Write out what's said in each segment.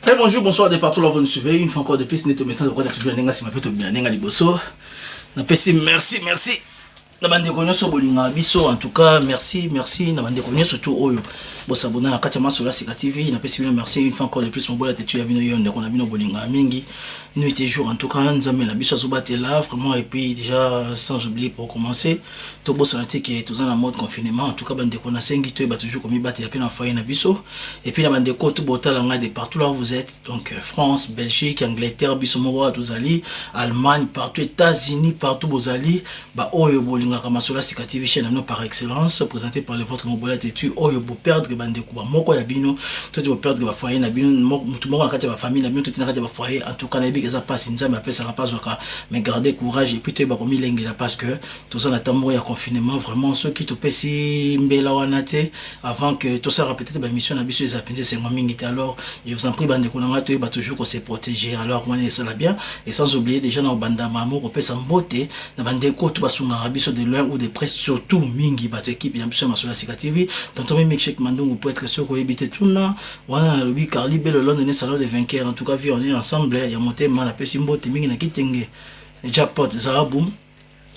Et bonjour, bonsoir de partout là vous nous suivez. Une fois encore de plus, notre message de quoi toujours n'enga si ma peut bien n'enga liboso. Na pesi merci. Na bande konyo so bolinga biso en tout cas merci na bande konyo surtout oyo. Bo sabona na kati ya Masola Sika TV na pesi merci une fois encore de plus mon bola tetu ya bino yo ndeko na bino bolinga mingi. Nuit et jour en tout cas nzambe na biso azobate là vraiment et puis déjà sans oublier pour commencer to bo santé que tous en mode confinement en tout cas bande kona sengi to ba toujours comme battre na foyer na biso et puis na bande ko to botala nga de partout là où vous êtes donc France, Belgique, Angleterre, biso mo tozali, Allemagne, partout États-Unis, partout bozali ba oyo bolinga ka Masola Sika TV chaîne no par excellence présenté par le votre mobola tetu oyo bo perdre bande ko ba moko ya bino to bo perdre ba foyer na bino mutu moko na kati ya famille na bino to na kati ya foyer en tout cas na ça passe nzambe appelle ça pas zoka mais gardez courage et puis tu ba komi lengela parce que tout ça na tambo ya confinement vraiment ceux qui te pesi mbela wanate avant que tout ça peut-être ba mission na biso les appendés c'est moi mingi alors je vous en prie bande ko na to ba toujours qu'on se protéger alors moi ça la bien et sans oublier déjà na banda mamo ko pesa mbote na bande ko to basunga biso de loin ou de près surtout mingi ba équipe ya biso Masola Sika TV donc toi même check mandongo pour être sûr ko éviter tout na wana lobi Carly Bell le London salon des vainqueurs en tout cas on est ensemble il y a monté na pesi mbote mingi na kitenge jackpot zabu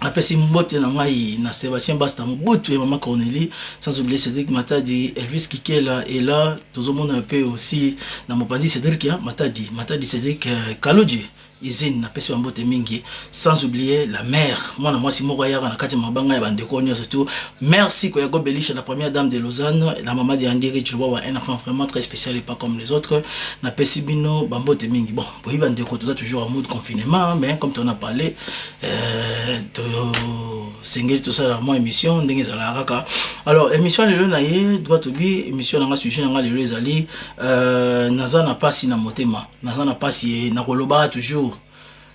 na pesi mbote na ngai na Sébastien Basta mbote et maman Cornélie sans oublier Cédric Matadi Elvis Kikela et là tout le monde un peu aussi na mopandi Cédric ya Matadi Cédric Kalodji Izine na pesi mbote mingi sans oublier la mère moi si moko yaka na kati mabanga ya bande ko surtout merci ko ya go Belisha la première dame de Lausanne la maman de Andiri tu vois un enfant vraiment très spécial et pas comme les autres na pesi bino bambote mingi bon boyi bande ko toujours en mode confinement mais comme tu en as parlé single tout ça la moi émission ndenge za la kaka alors émission lelo na ye droit to bi émission na sujet na lelo ezali nazana pasi na motema nazana pasi na koloba toujours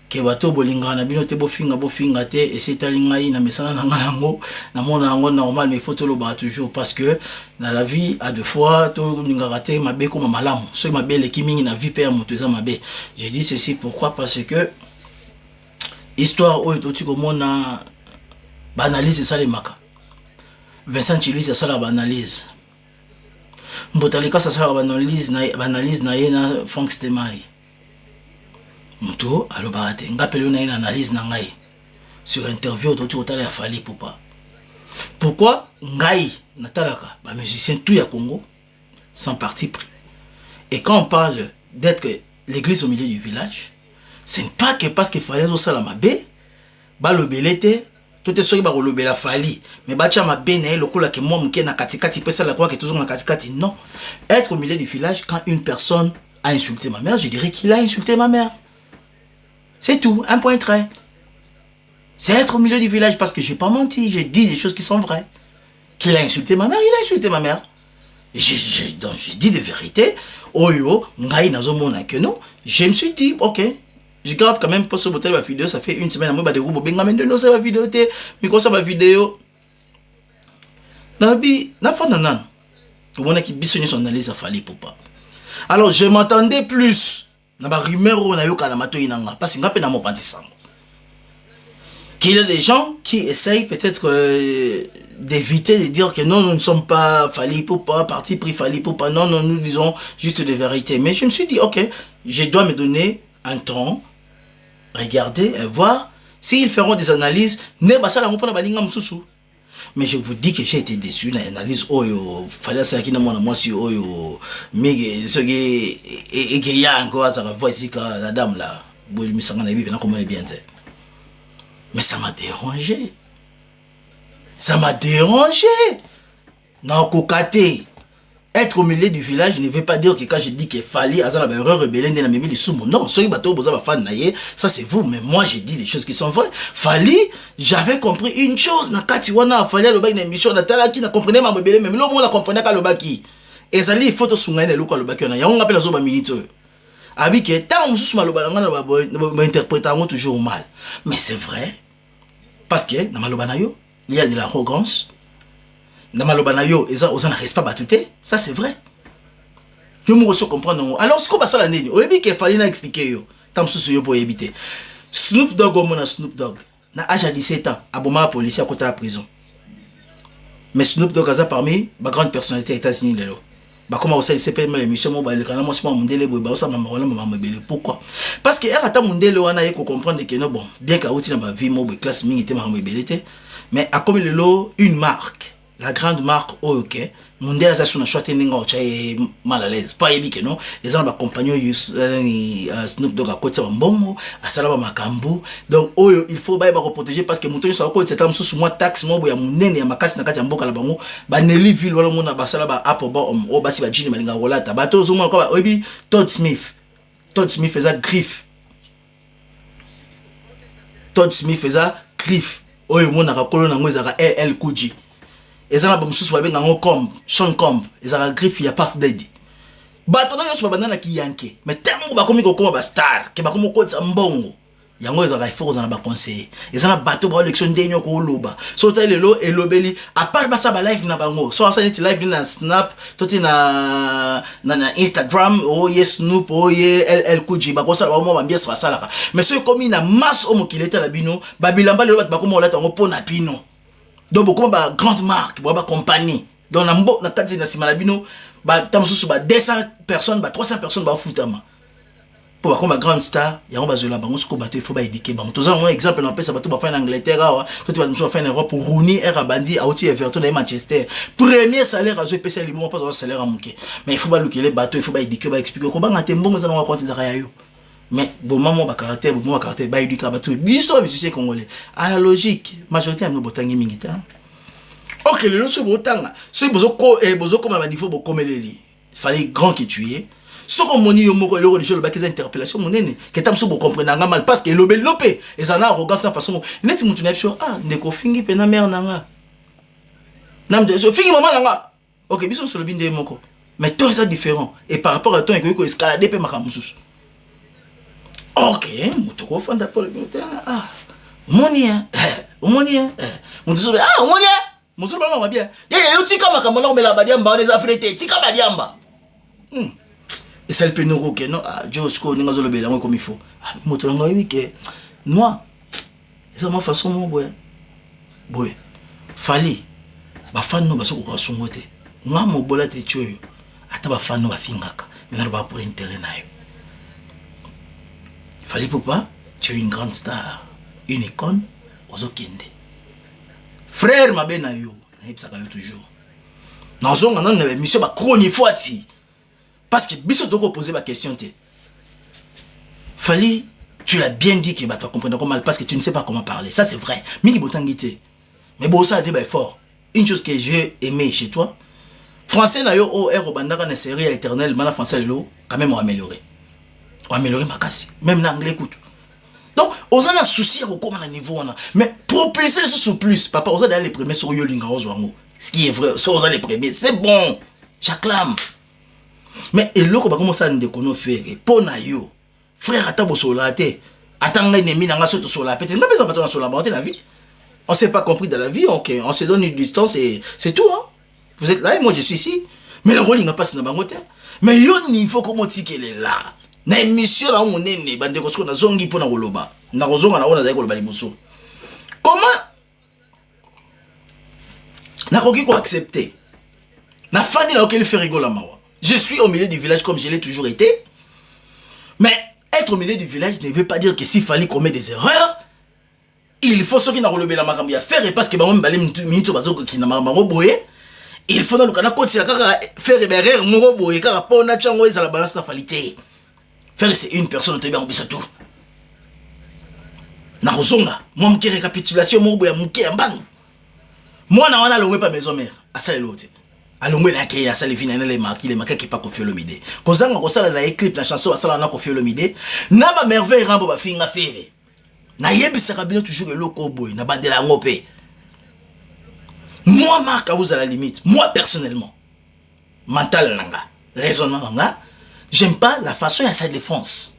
ke bato bolinga na bino te bofinga te et c'est talingai na mesana na ngango na mona ngo normal mais il faut lo ba toujours parce que dans la vie à deux fois to lingara te mabe ko malamu so mabe le kimingi na vie pe ya moto eza mabe je dis ceci pourquoi parce que histoire oyo to tiko mona banalise ça les maka Vincent Chiluis ça la banalise Mbotalika ça la banalise na yena Frank Stemai Muto alobate ngapelo na une analyse na ngai sur interview to totala ya Fally Ipupa. Pourquoi ngai natalaka ba musicien tout ya Congo sans parti pris. Et quand on parle d'être l'église au milieu du village, ce n'est pas que parce que Fally zo sala mabe ba lobelete tout est soki ba lobela Fally mais ba cha mabe na lokola ke moi mke na katikati pesa la quoi que toujours na katikati non. Être au milieu du village quand une personne a insulté ma mère, je dirais qu'il a insulté ma mère. C'est tout, un point trait. C'est être au milieu du village parce que j'ai pas menti, j'ai dit des choses qui sont vraies. Qu'il a insulté ma mère, il a insulté ma mère. J'ai dit des vérités. Oyo, ngai nazomona que non. Je me suis dit, ok, je garde quand même pas ce bouteille ma vidéo, ça fait une semaine à moi, bah de groupe, benga men de nos sa vidéo, mais quoi ça ma vidéo. Nabi, na fa nanan. Tout le monde qui bisonne son analyse à Fally Ipupa. Alors je m'attendais plus. Na ba rumeur na yoka na mato inanga parce que ngape na mopanzi sango qu'il y a des gens qui essayent peut-être d'éviter de dire que non nous ne sommes pas Fally Ipupa parti pris Fally Ipupa non nous disons juste des vérités mais je me suis dit ok je dois me donner un temps regarder et voir s'ils feront des analyses ne basala mo pona balinga mususu. Mais je vous dis que j'ai été déçu dans l'analyse oyo fallait ça qui na mona moi si oyo mais ce qui et que y a encore ça va voir ici que la dame là boy mi sanga na bibi na comment est bien mais ça m'a dérangé na kokate être au milieu du village ne veut pas dire que quand je dis que Fally azala ba erreur rebelle na mimi lisumu non soki bato boza ba fan na ye ça c'est vous mais moi j'ai dit des choses qui sont vraies. Fally j'avais compris une chose na kati wana Fally le baki na émission na tala qui na comprenait ma rebelle même lo mo na comprenait ka le baki ezali photo sunga na luka le baki na yango ngapela zo ba milito abi que tant mususu maloba ngana ba interpréter ngo toujours mal mais c'est vrai parce que na maloba na yo il y a de l'arrogance. Namalobanayo, on n'a pas battuté, ça c'est vrai. Je me reçois comprendre. Alors, ce qu'on va faire l'année, au début qu'il fallait expliquer, tant que pour éviter. Snoop Dogg, Snoop Dogg, na âge à 17 ans, aboma policier à côté de la prison. Mais Snoop Dogg a parmi les grandes personnalités des États-Unis. comment aussi c'est pas l'émission moi le canal moi c'est mondele boy ba ça maman maman belle pourquoi parce que ata mondele wana yeko comprendre que non bon bien qu'à outil dans ma vie moi classe mingi te maman belle mais à comme le lot une marque la grande marque OK mondele ça sur choix ninga o chai mal à l'aise pas ébi que non les gens ba compagnon Snoop Dogg à côté ça mbongo à salaba makambu donc oyo il faut ba protéger parce que montonyo ça côté c'est sous moi taxe mo ya munene ya makasi na kati ya mboka la bango ba Nelly ville wala mona ba salaba apo ba o basi ba jini malinga wala ta bato zo mo ko ba obi Todd Smith faisait griffe Todd Smith faisait griffe oyo mona ka kolona ngo ezaka LL Kuji ezana ba mususu ba benga ngo Comb Sean Comb ezaka griffe ya Puff Daddy bato na yoso ba banana ki yanke mais tellement ba komi ko koma ba star ke ba komo ko tsa mbongo yango ezaka il faut kozana ba conseiller ezana bato ba election ndenyo ko loba so ta lelo elobeli à part ba sa ba live na bango so asa neti live na Snap toti na Instagram oh yes Snoop oh ye LL Kuji ba ko sala ba mo ba mbiesa ba salaka mais so komi na masse o mokileta la bino ba bilamba lelo ba komo olata ngo pona pino donc beaucoup ba grande marque ba compagnie donc na mbo na kati na sima la bino ba tamsusu ba 200 personnes ba 300 personnes ba futama pour comme grande star ya on ba zola bango siko bato il faut ba éduquer bango toza un exemple na pesa bato ba fa en Angleterre wa to ba muso fa en Europe pour Rooney era bandi a oti Everton et Manchester premier salaire a zo pesa libo pas un salaire à muke mais il faut ba lukiler bato il faut ba éduquer ba expliquer ko ba ngate mbongo za na compte za yo mais bon maman ba caractère ba éduquer bato biso musicien congolais à la logique majorité am no botangi mingita OK le so botanga so bozo comme à niveau bo komeleli fallait grand que tu es so comme moni yo moko eloko déjà le bac des interpellations monene que tam so bo comprendre nga mal parce que lopé et ça na arrogance de façon net mutu na biso ndeko fingi pena mère nanga nam de so fingi maman nanga OK biso so lobinde moko mais toi c'est différent et par rapport à toi ko escalader pe makamususu OK mutu ko fanda pour le monia mutu so monia mutu ba bien yo tika makambo na komela badiamba on les afrité tika badiamba et ça le peut nous que non Josco ninga zo lobela comme il faut mutu nga oui que moi c'est ma façon mon boy fali ba fan no baso ko sungote nga mo bola te choyo ata ba fan no ba fingaka mais ba pour intérêt na yo fallait pas tu es une grande star une icône aux okende frère mabena yo na ipsaka yo toujours nazonga na émission ba chronique fois parce que biso doko poser ma question te fallait tu l'as bien dit que bah tu comprends comment mal parce que tu ne sais pas comment parler ça c'est vrai mingi botangité mais bon ça débat fort une chose que j'ai aimé chez toi français na yo o r bandaka na série éternelle mana français lelo quand même on améliorer ma casse même en anglais écoute donc on a un souci au comment niveau on a mais propulser sur plus papa on a d'aller les premiers sur yo linga ozwango ce qui est vrai ça on a les premiers c'est bon j'acclame mais et l'autre va commencer à nous déconner faire pour na yo frère atabo solate atanga ennemi nanga soto sola peut-être même pas besoin de sola la vie on s'est pas compris dans la vie OK on se donne une distance et c'est tout hein vous êtes là et moi je suis ici mais le rôle il n'a pas na bangote mais yo niveau comment tikele là na émission là monene bande ko soko na zongi pona koloba na kozonga na ona za koloba liboso comment na koki ko accepter na fani na okeli faire rigola mawa je suis au milieu du village comme je l'ai toujours été mais être au milieu du village ne veut pas dire que s'il fallait commettre des erreurs il faut ceux qui na koloba la makambi à faire parce que ba même balé minute bazoko ki na makambo boye il faut na lukana koti la kaka faire erreur mo boye kaka pona chango ezala balance na falité. Faire c'est une personne qui est bien obéissante tout. Na rozonga, moi qui récapitulation mo boya muke mbang. Moi na wana longwe pas maison mère, asale l'autre. Alongwe na kaya asale vina na les marqués qui pas Koffi Olomide. Kozanga ko sala na clip na chanson asala na Koffi Olomide, na ba merveille rambo ba finga fere. Na yebisa kabino toujours le cowboy na bandela ngopé. Moi Marc à vous à la limite, moi personnellement. Mental nanga, raisonnement nanga. J'aime pas la façon à sa défense.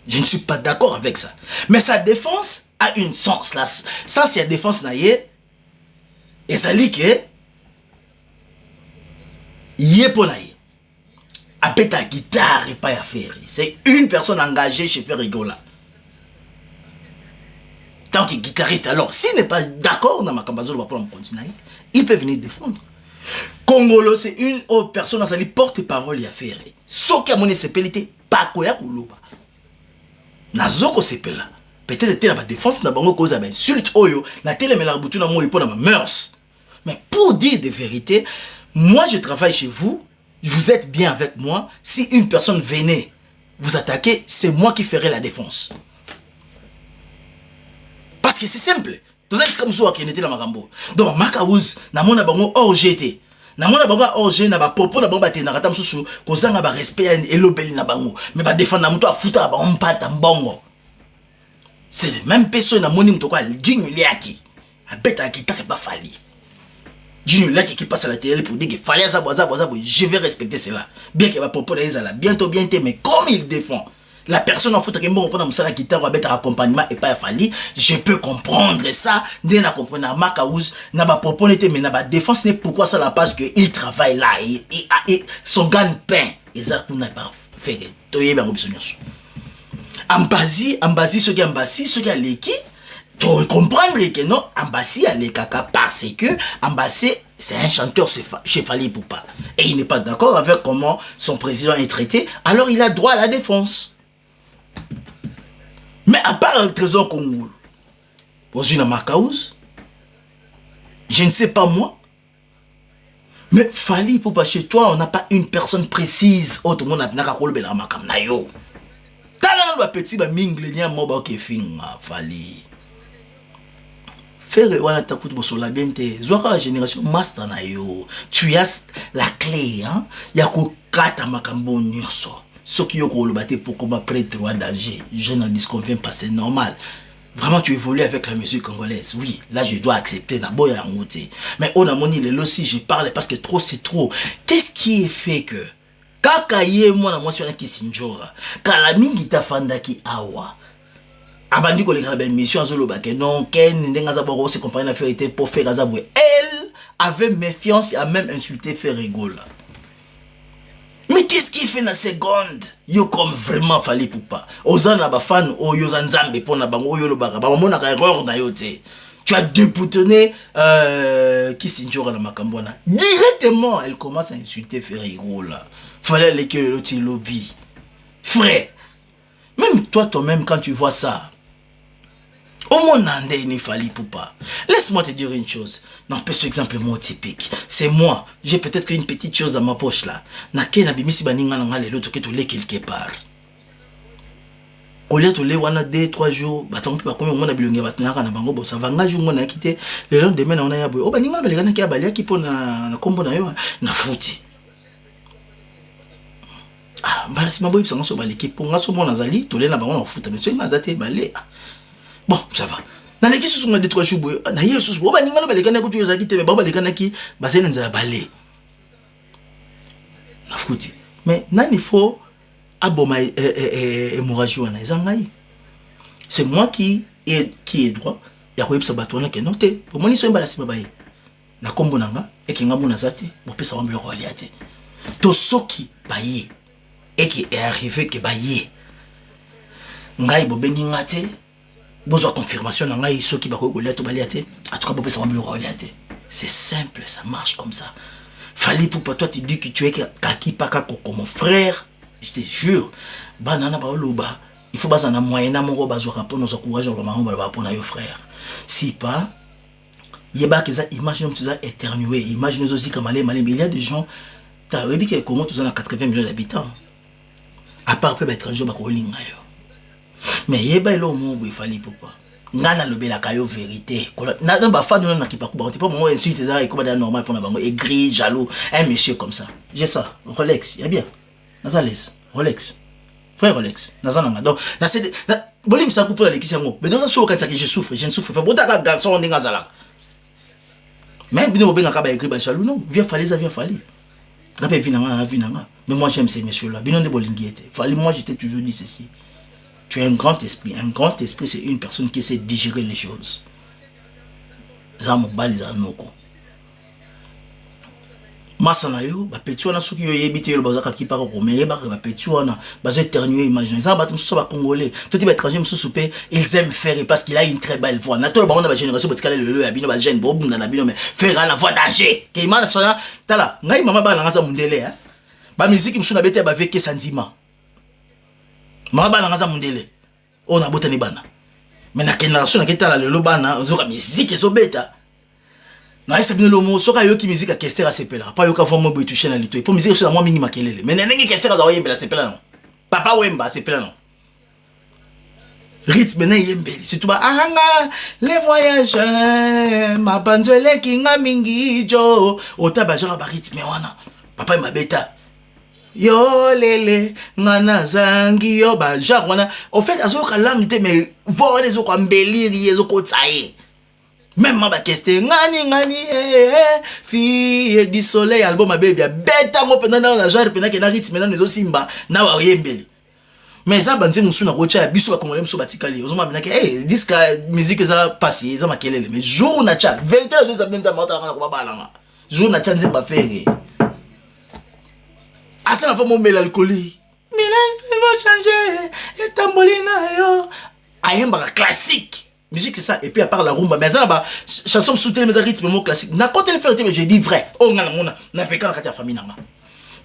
Je ne suis pas d'accord avec ça. Mais sa défense a une sens. Là. Ça, c'est la défense naïe. Et ça dit que yé pour naïe. Après ta guitare et pas à faire. C'est une personne engagée chez Ferrigola. Tant que guitariste, alors, s'il n'est pas d'accord dans ma cambazo, il peut venir défendre. Congolo, c'est une autre personne à salir porte-parole et affaire. Ce qui a mon espélité, pas quoi kouloba. Nazoko sepela. Peut-être c'était la défense na bango cause à ben insulte oyo, na télé mais la boutou na mo ipo na ma mœurs. Mais pour dire des vérités, moi je travaille chez vous, vous êtes bien avec moi. Si une personne venait vous attaquer, c'est moi qui ferai la défense. Parce que c'est simple. Tout ça c'est comme ça qui était dans ma rambo. Donc Makaouz, na mona bango hors GT. Na mona bango hors GT na ba popo na bango ba tena kata mususu kozanga ba respect et lobeli na bango. Mais ba défendre na muto afuta ba mpata mbongo. C'est le même personne na moni muto kwa Junior Liaki. A beta qui t'a pas fallu. Junior Liaki qui passe à la télé pour dire qu'il fallait ça je vais respecter cela. Bien que va popo na là bientôt mais comme il défend la personne en fout qui bon pendant ça la guitare va mettre accompagnement et pas fallu, je peux comprendre ça, dès na comprendre Makaouz na ba propos n'était mais na ba défense n'est pourquoi ça là parce que il travaille là et son gagne-pain et ça pour n'a pas fait toyer ba obsession. Ambasi ce qui ambasi ce qui a l'équipe tu comprendre que non ambasi a les caca parce que ambasi c'est un chanteur chez Fally Ipupa et il n'est pas d'accord avec comment son président est traité, alors il a droit à la défense. Mais à part le trésor Congo, aux une Makaouz, je ne sais pas moi, mais Fally Ipupa chez toi, on n'a pas une personne précise. Autre monde n'a pas colobé la makam na yo. Talent le petit ba mingle nya moba ke finga Fally. Faire wana takutu bosola bente, zoaka génération master na yo. Tu as la clé hein, ya ko kata makambo nyonso. Ce qui est pour combattre prêtre ou danger, je n'en disconviens pas, c'est normal. Vraiment, tu évolues avec la musique congolaise. Oui, là, je dois accepter d'abord à monter. Mais on a mon île aussi, je parle parce que trop, c'est trop. Qu'est-ce qui est fait que Kakaye, moi, la motion qui s'injora, Kalamingi tafanda ki awa. Abandi ko les grabes mission à Zolo Baké. Non, Ken, Ndengazaboro, c'est compagnie d'affaires était pour faire Gazaboué. Elle avait méfiance et a même insulté Ferregola. Mais qu'est-ce qui fait na seconde? Yo comme vraiment Fally Ipupa. Ozana ba fan o yo zanzambe pona bango yo lo baka. Ba mona ka erreur na yo te. Tu as déboutonné qui s'injure la makambona. Directement, elle commence à insulter Ferreiro là. Fallait aller que le lobby. Frère, même toi-même quand tu vois ça, au monde ni Fally Ipupa. Laisse-moi te dire une chose. Non, pas ce exemple moi typique. C'est moi. J'ai peut-être qu'une petite chose dans ma poche là. Nake na bimisi baninga nga lelo to keto le quelque part. Au lieu de le wana 2-3 jours, baton pe ba komi mona bilongi batnaka na bango bosa vanga jour mona kité. Le lendemain on a ya boy. O baninga ba lekana ki abali ki pona na kombo na yo na futi. Ah, ba si maboy psa ngaso baleki ponga so mona zali to le na bango na futa mais so imazate balé. Bon, ça va. Dans les questions de 2-3 jours, na yesus bo baninga no balekana ko tuyo zakite ba balekana ki basene nza balé. Na futi. Mais nani faut aboma hémorragie wana ezangai. C'est moi qui est droit. Ya ko yebisa bato wana ke noté. Pour moi ni so mbala sima baye. Na kombo nanga ekinga mona zate, bo pesa wambelo ko aliate. To soki baye et qui est arrivé que baye. Ngai bo bengi ngate. Besoin de confirmation dans les ceux qui va reconnaître au baliate. En tout cas, ça va me le. C'est simple, ça marche comme ça. Fally Ipupa, toi tu dis que tu es kaki paka koko mon frère. Je te jure. Banana ba oloba. Il faut baser un moyen à mon roba zo rapport nos encourager le marron ba pour na yo frère. Si pas yeba que ça imagine tu as éternué. Imagine aussi comme aller mal, mais il y a des gens tu as vu que comment tu as 80 millions d'habitants. À part peu étranger ba ko linga yo. Mais yeba elo mo bo Fally Ipupa. Ngana lobela kayo vérité. Na ba fan na ki pa ko ba pas moi insulte ça et comme normal pour na bango aigri, jaloux, un monsieur comme ça. J'ai ça, Rolex, y a bien. Nazales, Rolex. Frère Rolex, nazana donc na c'est bolim ça pour la l'équipe ngo. Mais dans ce cas ça que je ne souffre pas. Bon ta garçon ndinga zala. Même bino benga ka ba aigri ba jaloux non, viens Fally ça vient Fally. Na pe vinanga na vinanga. Mais moi j'aime ces messieurs là. Bino de bolingi était. Fally moi j'étais toujours dit ceci. Tu es un grand esprit. Un grand esprit, c'est une personne qui sait digérer les choses. Masana yo, ba petit wana soki yo yebite yo bazaka ki pa ko mais ba petit wana bazo éternuer imaginer ça ba mususu ba congolais tout type étranger mususu pe ils aiment faire parce qu'il a une très belle voix na to ba on a ba génération batikala le ya bino ba jeune bo bunda na bino mais faire la voix d'âgé ke imana sona tala ngai mama ba na ngaza mundele hein ba musique mususu na bete ba veke sanzima mama ba na ngaza mundele on a botani bana mais na génération na ketala le bana ozoka musique ezo beta na esa bino lomo soka yoki musique a kestera sepela pa yoka vraiment boy toucher na lito pour musique sur moi mingi makelele mais nengi kestera za yembela sepela non papa wemba sepela non rythme na yembeli surtout ba ahanga les voyageurs ma banzele kinga mingi jo otaba genre ba rythme wana papa ma beta yo lele ngana zangi yo ba genre wana en fait azoka langue te mais voix les autres embellir yezo ko tsaye. Même ma bakeste ngani fille du soleil album ma baby beta mo pendant dans la genre pendant que na rythme na nezo simba na wa yembeli mais ça banzi musu na kocha ya biso ba congolais musu batikali ozoma bina ke disque musique za passer za makelele mais jour na cha vérité la deux abenda mata na ko balanga jour na cha nzemba fere asa na fa mo mela alcoolique Milan va changer et tambolina yo ayemba classique. Musique c'est ça et puis à part la rumba mais ça là chanson soutenir mes rythmes mon classique na côté le faire mais j'ai dit vrai oh na fait quand la famille nanga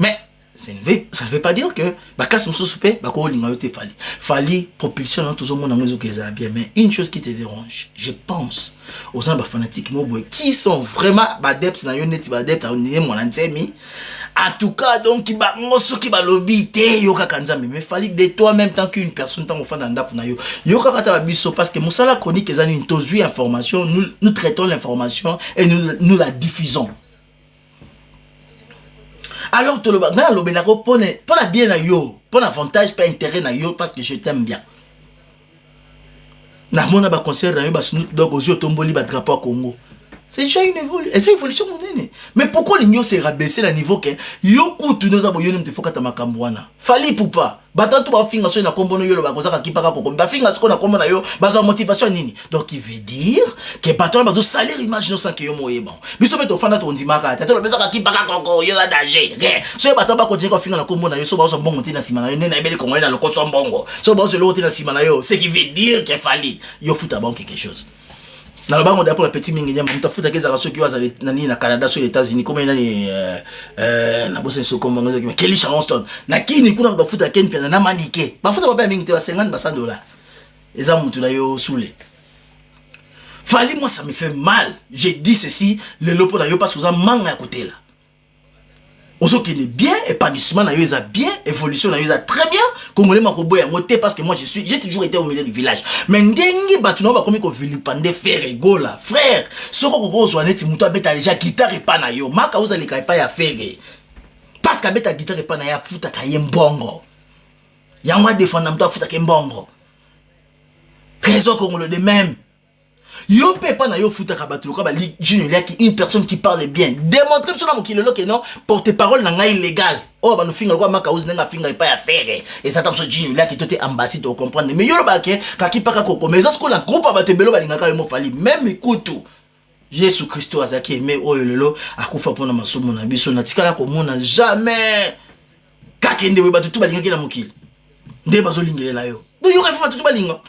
mais ça ne veut pas dire que ba classe muso soupé ba ko linga yote fali propulsion dans tout le monde ngo que bien mais une chose qui te dérange je pense aux gens ba fanatiques mo boy qui sont vraiment ba adeptes na yo neti ba adeptes à mon antemi. En tout cas, donc, qui va qui va lobby, yoka kanzambe, mais fallait de toi même tant qu'une personne tant qu'on fait dans pour nayo. Yoka kata biso parce que moussala chronique les années une tozu information, nous traitons l'information et nous la diffusons. Alors tout le monde, na lobby la pour la bien na yo, pour l'avantage, pas intérêt na yo parce que je t'aime bien. Na mona ba concert na yo ba Snoop Dogg aux tomboli ba drapeau Congo. C'est déjà une évolution. Et c'est une évolution mondaine. Mais pourquoi l'union s'est rabaissé à niveau que Yoko tu nous as voyé nous te faut katama kambwana. Fali poupa. Bata tu ba finga so na kombono yo ba kozaka kipaka koko. Ba finga so na kombono yo ba za motivation nini. Donc il veut dire que bato ba zo salir image no sans que yo moyeba. Biso beto fana to ndimaka. Tato lo bezaka kipaka koko yo la danger. So bato ba continuer ko finga na kombono yo so ba zo bongo tina sima na yo nena ebele kongo na lokoso mbongo. So ba zo lo tina sima na yo. Ce qui veut dire que fali yo futa ba quelque chose. Na le bango pour la petite mingi nyama mtafuta keza raso kiwa za nani na Canada sur les États-Unis comme nani na bosse so comme ngoma Kelly Charleston na kini kuna bafuta ken pia na manike bafuta baba mingi te ba 50 ba $100 eza mutu na yo soule fali moi ça me fait mal j'ai dit ceci le lopo na yo parce que vous en manga à côté là ozo qui est bien épanouissement na yo eza bien évolution na yo eza très bien congolais makobo ya ngote parce que moi j'ai toujours été au milieu du village mais ndengi batu na ba komi ko vilipande faire egola frère soko ko zo neti muto abeta déjà guitare pa na yo maka oza lika pa ya faire parce que abeta guitare pa na ya futa ka yembongo ya ngwa défendre muto futa ke mbongo trésor congolais de même. Yo pe pas na yo futa ka batu ka ba li junior qui une personne qui parle bien démontrer sur la mokilelo que non porte-parole na nga illégal oh ba no finga kwa maka uzi nga finga pa ya faire et ça tam so junior qui toté ambassade de comprendre mais yo lo ba ke ka ki pa ka koko mais ça ce qu'on a groupe ba te belo ba linga ka yo mo fali même écoute Jésus Christ azaki aimé oyo lelo akufa pona masomo na biso na tikala ko mona jamais ka kende we ba tout ba linga ki na mokili nde ba zo lingelela yo donc yo ka fa tout ba linga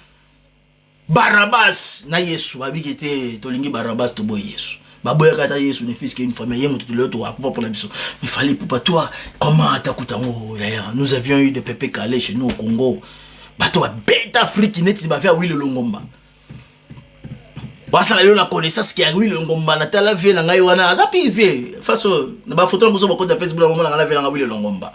Barabas na Yesu babikete tolingi Barabas to boy Yesu baboya kata Yesu ne fils qu'une famille yemo tout le to akufa pour la biso mais fallait pour toi comment atakutango yaya nous avions eu des pépés calés chez nous au Congo bato ba beta Afrique neti ba faire Willy Longomba basa la connaissance qui a Willy Longomba na tala vie na ngai wana azapi vie face na ba photo ngozo ba compte Facebook la moment na vie na Willy Longomba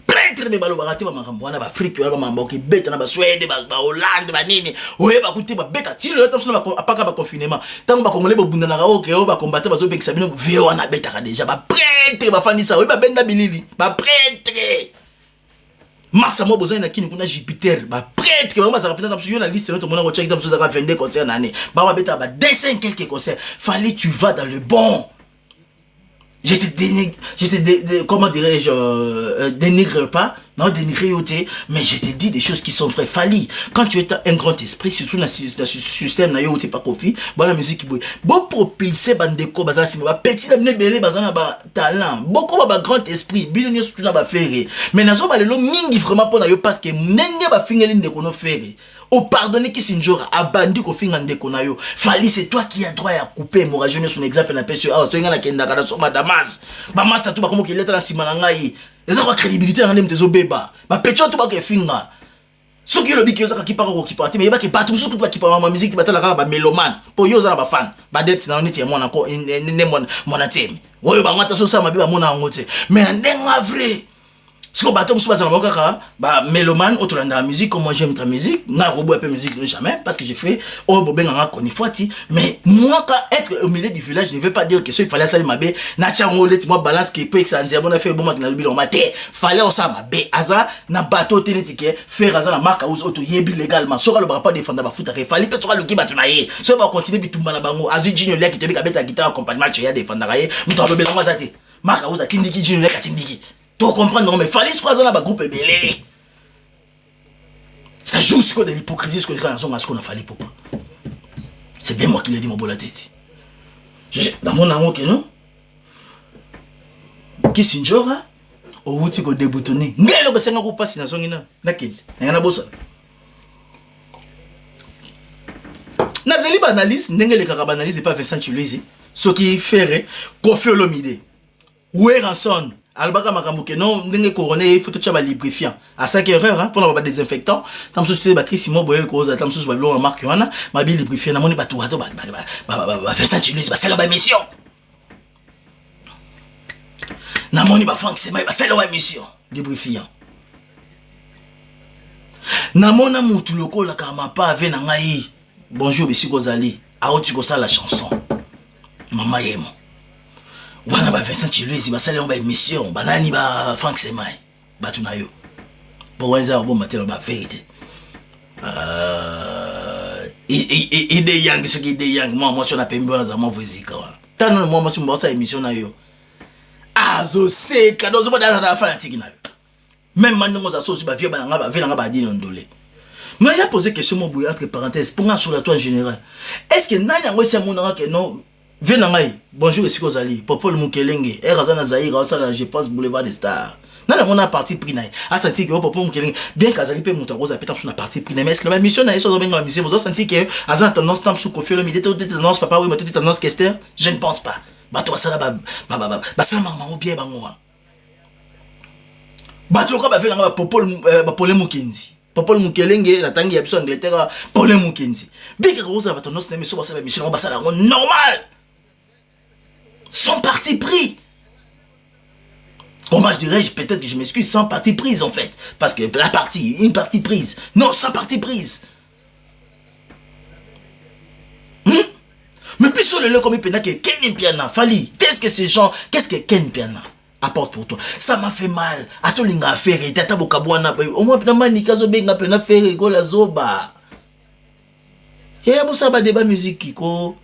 prêtre me balo bagati ba makambo wana ba Afrique ba mambo ki beta na ba Suède ba Hollande ba nini oye ba kuti ba beta ti le temps na apaka ba confinement tant ba congolais ba bunda na ka oke ba combattre ba zo bekisa bino vie wana beta ka déjà ba prêtre ba fanisa oye ba benda bilili ba prêtre massa mo besoin na kini kuna Jupiter ba prêtre ba massa rapidement sur la liste notre mona ko check dans sur 22 concerts l'année ba beta ba dessin quelques concerts fallait tu vas dans le bon. Comment dirais-je, dénigre pas, non dénigrer mais je te dis des choses qui sont vraies. Fali, quand tu es un grand esprit, surtout dans le système na yo pas kofi, bon la musique boy. Bon propulser bandeko baza si ba petit la belé baza na ba talent. Beaucoup ba grand esprit, bilonio surtout na ba faire. Mais nazo ba lelo mingi vraiment pour na yo parce que ndenge ba fingeli ndeko no faire. Au pardonner qui sinjora abandi ko finga ndeko na yo. Fali c'est toi qui as droit à couper mon rajeune son exemple na pesi ah so ngana kenda kana so madamas. Ba master tu ba komo ki leta na sima na ngai. Eza kwa crédibilité na ndem tezo beba. Ba pecho tu ba ke finga. Ce qui est le biki qui parle qui parle mais il va que pas tout surtout qui parle ma musique qui battle la ba mélomane pour yo za ba fan ba depth na oniti mon encore ne mon atemi wo yo ba ngata so sa ma ba mona ngote mais ndenga vrai ce que bateau musu baza mokaka ba mélomane autolanda la musique comme moi j'aime ta musique na robo un peu musique jamais parce que j'ai fait oh bobenga nga koni fati mais moi quand être au milieu du village ne veut pas dire que il fallait salir ma bé na tia ngoleti moi balance qui peut que ça nzia bona fait bon ma na lubi on maté fallait ça ma bé aza na bateau tenetike faire aza na marque aus auto yebi légalement so ka le pas défendre ba futa ke fallait peut-être le ki batu na ye so ba continuer bitumba na bango azu junior lek te bi ka beta guitare accompagnement ya défendre ka ye mto alobela ngo azate marque aus atindiki junior lek atindiki. Tu comprends, non, mais fallait se croiser dans le groupe belé. Ça joue sur de l'hypocrisie, ce que les gens ont fallu pour pas. C'est bien moi qui l'ai dit, mon beau la tête. Dans mon amour, non? Qui s'injora? Au outil qu'on déboutonne. Mais le bassin n'a pas si n'a son ina. Naked. Il y en a beau ça. Nazeli banalise, n'engel les carabanalise et pas Vincent Chiluizi. Ce qui ferait qu'on fait l'homide. Où est rançon? Albaka makamuke non ndenge couronné faut tout lubrifiant à 5 heures hein pour pas désinfectant tam sous te batterie Simon boye cause tam sous bablo en marque wana ma bi lubrifiant na moni batu bato ba faire ça tu ba c'est la mission na moni ba Frank c'est c'est la mission lubrifiant na mona mutu lokola kama pa ave na ngai bonjour bisiko zali a oti ko ça la chanson mama yemo wana ba Vincent Chiluizi ba sala ba émission banani ba Frank Semai batu na yo bo wanza bo matelo ba vérité ide yang ce qui ide yang moi sur na pembe wana za mo vozika wa tano moi sur mo sa émission na yo azo se kado zo ba da fanatique na yo même maintenant za so ba vieux ba nga ba vela nga ba dino ndolé. Mais il a posé question mon bouillard entre parenthèses pour un sur la toi en général est-ce que nanya ngo se mon que non Venangai, bonjour, ici Kozali, Popol Mukelenge, Erazana Zahira, je pense Boulevard des Stars. Non, on a parti pris naï. A senti que Popol Mukelenge, bien qu'Azali peut monter rose à péter sur la partie pris naï. Mais est-ce que la mission n'a pas bien mission? Vous avez senti que Azan tendance tam sous Kofi le midi, tendance papa, oui, mais tu tendance Kester? Je ne pense pas. Bah, toi, ça là, bah, ça maman, bien, bah, moi. Bah, tu vas faire un Popol Mukenzi. Popol Mukelenge, la tangi absent Angleterre, Popol Mukenzi. Bien que rose à tendance, mais sur sa mission, bah, ça là, normal. Sans parti pris. Moi je dirais peut-être que je m'excuse sans parti prise en fait. Parce que la partie, une partie prise. Non, sans parti prise. Mais puis sur le lieu comme il peut que Ken Piana, Fali, qu'est-ce que ces gens, qu'est-ce que Ken Piana apporte pour toi? Ça m'a fait mal. À tout l'inga affaire, et tata bokabwana, au moins pena manikazo benga pena faire gola zoba. Et à ça ba débat musique ko.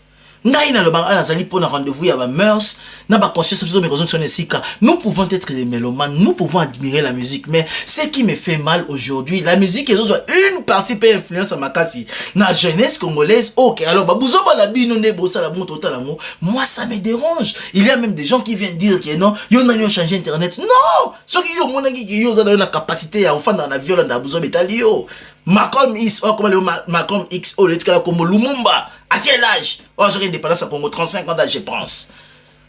Ngai na loba ana zali pour un rendez-vous ya ba mœurs na ba conscience de mes raisons sur sika. Nous pouvons être des mélomanes, nous pouvons admirer la musique, mais ce qui me fait mal aujourd'hui, la musique est une partie peut influence à ma kasi na jeunesse congolaise. OK, alors ba bouzo ba la bino ne bossa la bon total amour. Moi ça me dérange. Il y a même des gens qui viennent dire que non, yo na yo changer internet. Non, ceux qui yo mona ki yo za na capacité à offendre na violence na bouzo betalio. Malcolm X, oh, comment Malcolm X, oh, le comme Lumumba. À quel âge? Oh, j'aurais une dépendance à Congo, 35 ans d'âge, je pense.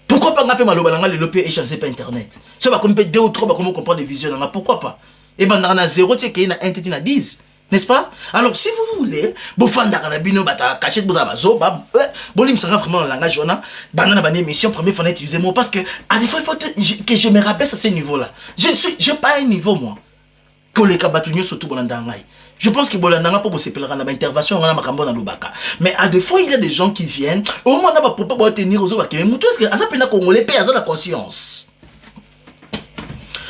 Pourquoi pas m'appeler Malobalanga, le lopé échanger par internet? Ça va comme 2 ou 3, comment comprendre les visions? Pourquoi pas? Et ben, dans 0, tu sais qu'il y a un tétin à 10. N'est-ce pas? Alors, si vous voulez, vous faites un bino, cachet, vous avez un ça vraiment le langage, on a, banana, banane, émission, première fois, utiliser moi, parce que, à des fois, il faut que je me rabaisse à ce niveau-là. Je n'ai pas un niveau, moi. Que les kabatunios surtout Bolandangai. Je pense que Bolandanga pour se faire une intervention on a makambo na lubaka. Mais à des fois il y a des gens qui viennent au moins on a pas pour tenir aux autres mais tout est-ce que ça pena congolais paye à la conscience.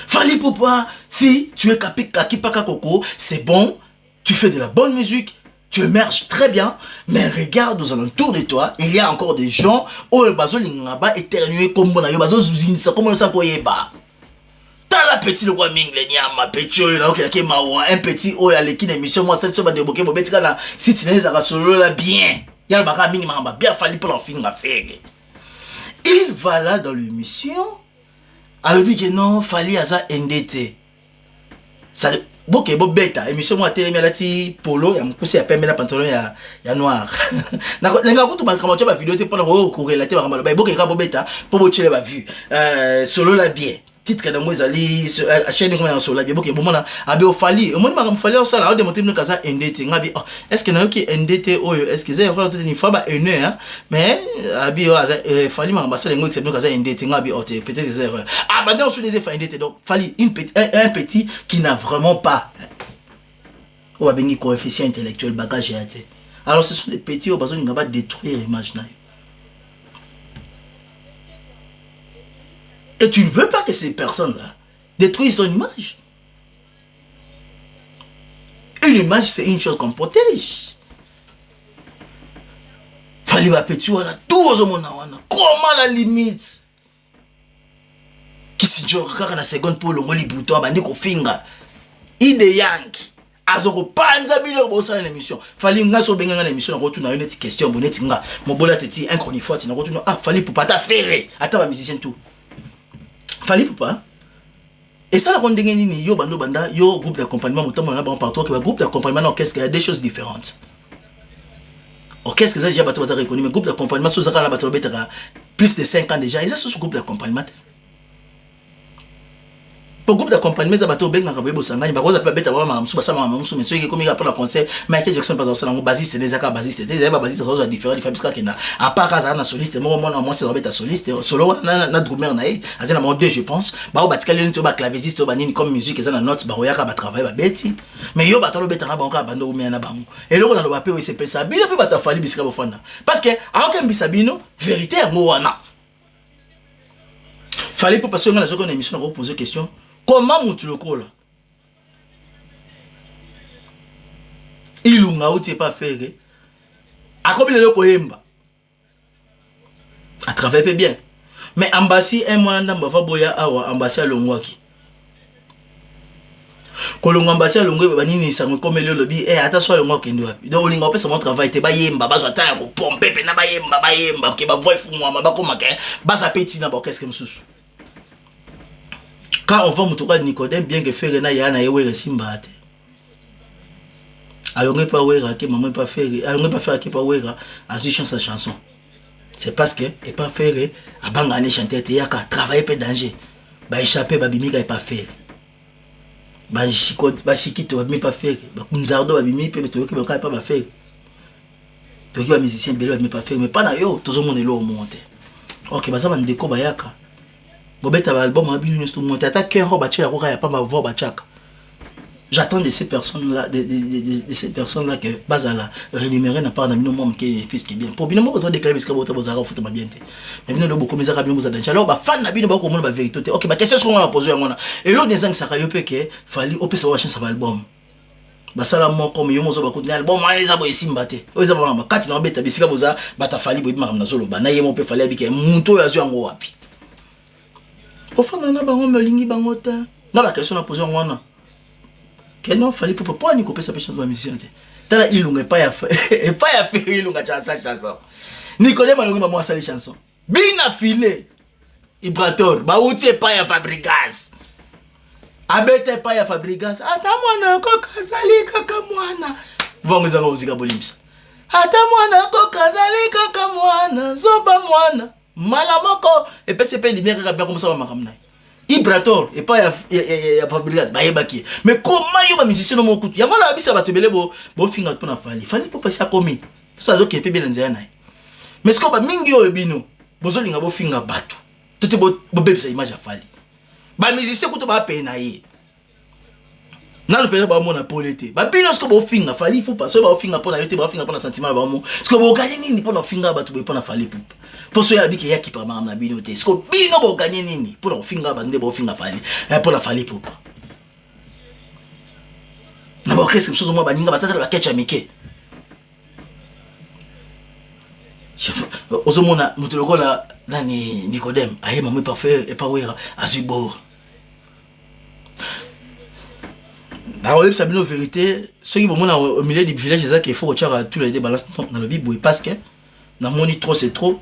Fali Poupa, si tu es kaki paka koko, c'est bon, tu fais de la bonne musique, tu émerges très bien, mais regarde aux alentours de toi, il y a encore des gens où bazo lingaba éternué comme bonayo bazo zuzini ça comme ça koyeba. Tala petit le roi ming le nyama petit oyo na okela ke mawa un petit oyo aleki na émission moi ça so ba de boke bo betika na site na za solo la bien. Ya ba ka mingi mamba bien fali pour la fin faire. Il va là dans l'émission. Alors que non, fali aza NDT. Ça boke bo beta émission moi télé melati polo ya mkusi ya pembe na pantalon ya noir. Na nga kutu ba kama ba vidéo te pour corrélater ba kama ba boke ka bo beta pour bo chele ba vue. Solo la bien. Titre dans moi ali chaîne comme sur la bien boke bon na abi o fali. O moni ma fali o sala o démontrer no kaza NDT ngabi. Est-ce que na yoki NDT oyo est-ce que ça va ni fa ba une hein mais abi o fali ma ambassadeur ngo exception kaza NDT ngabi o peut-être des erreurs. Ah bah on sous les effets NDT donc fali un petit qui n'a vraiment pas on va bengi coefficient intellectuel bagage à té. Alors ce sont des petits au besoin de détruire l'image na. Et tu ne veux pas que ces personnes-là détruisent ton image. Une image, c'est une chose qu'on protège. Fallait va petit on a tout au monde comment la limite qui si je regarde la seconde pour le ngoli bouton bandi ko finga ide yanki azoko panza bilo bosa na émission fallait ngaso benga na émission na retourna une petite question boneti nga mobola teti un chroniqueur na retourna ah fallait pour pas ta faire ata ba musicien tout fallait pour pas. Et ça, la rondingue ni yo bando banda yo groupe d'accompagnement notamment là partout que groupe d'accompagnement orchestre il y a des choses différentes. Orchestre ça déjà bateau reconnu mais groupe d'accompagnement sous ça la bateau betara plus de 5 ans déjà et ça sous groupe d'accompagnement. Pour groupe d'accompagnement ça bateau benga ka bebo sangani ba ko za pa beta ba mama musu ba sama mama musu mais ceux qui comme il pour la concert Michael Jackson par exemple ça basiste des aka basiste des basiste ça différent différents fabrica à part ça na soliste moi c'est beta soliste solo na drummer na e azena mon deux je pense ba o batikali nto ba clavésiste ba nini comme musique ça na note ba royaka ba travail ba beti mais yo batalo beta na bango bando o na bango et loko na lo ba pe o se pesa bino pe bata fali bisika bo fanda parce que en bisabino vérité mo wana fallait pour passer dans la émission on poser question. Comment monte le col? Il ou n'a pas fait. À combien de koyemba? À travers peu bien. Mais ambassade un mois dans bava boya awa ambassade longwaki. Kolongo ambassade longwe banini ça me comme le lobby et attention longwaki ndo wapi. Donc olinga opesa mon travail te ba yemba bazo ta ko pomper pe na ba yemba ke ba voix fou moi ba ko make ba sa petit na ba qu'est-ce que mususu. Quand on va moutouka Nicodème, bien que faire na yana yewe simbate. Alors on pas wera que maman pas faire, alors on pas faire que pas wera à sa chanson. C'est parce que et pas faire à bangane chanter te yaka travailler peu danger. Ba échapper ba bimika et pas faire. Ba chikito ba mi pas faire. Ba kunzardo ba bimi pe to que pas faire. To que musicien belo ba mi pas faire mais pas na yo tout le monde est là au monter. OK, ba ça va ndeko ba yaka. Bobeta album a bien tout monter attaque cœur bâtir la roca y a pas ma voix bachaka. J'attends de ces personnes là de ces personnes là que bazala rémunéré n'a pas dans nos membres qui fils qui bien pour bien moi besoin déclarer parce que votre bozara faut bien mais bien beaucoup mais ça bien vous avez alors ba fan na bien ba ko mo ba vérité OK ba question ce qu'on va poser moi et l'autre des ans ça kayo pe que fallait op ça va changer ça album ba sala mo comme yo mo zo ba ko album moi ça boy simbate o ça ba kati na beta bisika boza bata fallait boy ma na solo ba na yemo pe fallait bi que muntu ya zo ngo wapi. Au fond, on a bango melingi bango ta. Non, la question a posé en wana. Quel nom fallait pour pas ni couper sa personne de la mission. Tala ilunga pas ya et pas ya faire ilunga chanson. Nicolas malongi maman sa les chansons. Bina filé. Ibrator, ba outi pas ya Fabrigas. Abete pas ya Fabrigas. Ata mwana ko kazali kaka mwana. Vamos za muzika bolimsa. Ata mwana ko kazali kaka mwana, zoba mwana. Malamoko et PCP libère bien comme ça va makamna. Ibrator et pas ya Fabrigas ba yebaki. Mais comment yo ba musicien no mokutu? Ya mala bisa ba tebele bo finga pour na fali. Fali pour passer à commis. Ça zo qui pe bien nzana. Mais ce ko ba mingi yo ebino. Bozo linga bo finga batu. Tout bo bebisa image a fali. Ba musicien kuto ba pe na ye. Na le pena ba mo na polete. Ba bino ce ko bo finga fali il faut pas so ba finga pour na yote ba finga pour na sentiment ba mo. Ce ko bo gagner nini pour na finga batu bo pour na fali pour. Pour ceux qui y a qui parlent na bino te. Ce que bino bo gagner nini pour na finga bande bo finga fali. Pour na fali pour. Na bo qu'est-ce que chose moi baninga batata ba ketcha mike. Chef ozomona mutuloko la nani Nicodème aye mamu pas faire et pas wera azubo. Alors, ça la vérité, ceux qui vont au milieu du village, c'est ça qu'il faut retirer tous les débalances dans le Bible, parce que dans mon trop, c'est trop.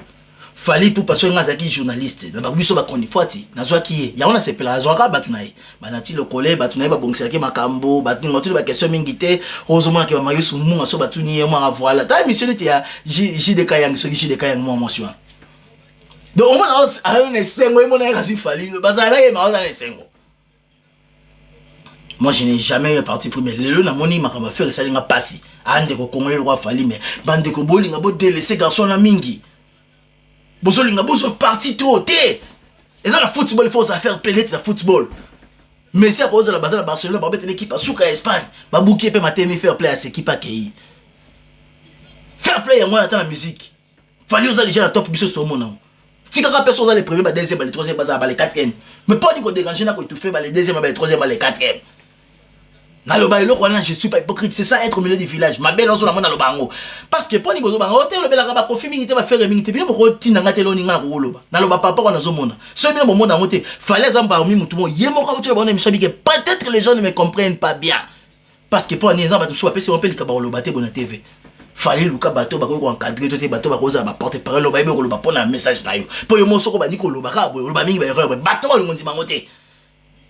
Fallait pour passer un zaki journaliste. Dans la biso ba konifati, na zwa ki ya ona sepela azwaka batunai. Banati le collègue batunai ba bongisa ke makambo, batuni motu ba question mingité, ozomona ke ba mayo sumu aso batuni ma voilà. Ta mission était ya JDK yang so JDK yang mo mention. Donc on a un esengo mo na kasi fallait bazala ye ma on a esengo. Moi je n'ai jamais parti premier. Lelo na moni makamba faire ça linga passi. Ande ko congolais le roi fallait mais bande ko bolinga bo délaisser garçon na mingi. Bozolinga bozo parti trop té. Et ça la football il faut ça faire plaisir la football. Mais si à cause de la base de Barcelone ba mettre l'équipe à souka Espagne, ba bouquer pe mater faire play à cette équipe à Kei. Faire play moi attend la musique. Fallait oser déjà la top biso sur mon. Si quelqu'un personne les premiers ba deuxième ba les troisième ba les quatrième. Mais pas dit qu'on déranger na ko tout fait ba les deuxième ba les troisième ba les quatrième. Na lo ba eloko wana je suis pas hypocrite, c'est ça être au milieu du village. Ma belle ozo na mona lo bango. Parce que poni bozo bango hotel lo bela ka ba confirmer ngite ba faire mingite bino ko tinda ngate lo ninga na ko loba. Na lo ba papa ko na zo mona. So bino mo mona ngote, fallait zamba parmi mutu mo yemo ka utu ba na miso bike peut-être les gens ne me comprennent pas bien. Parce que pour nizamba tu so pesi on peut le ka ba lo ba te bona TV. Fallait luka bato ba ko encadrer to te bato ba ko za ba porter parole lo ba be ko lo ba pona message na yo. Po yo mo so ko ba ni ko lo ba ka bo lo ba mingi ba erreur ba bato lo ngondi mangote.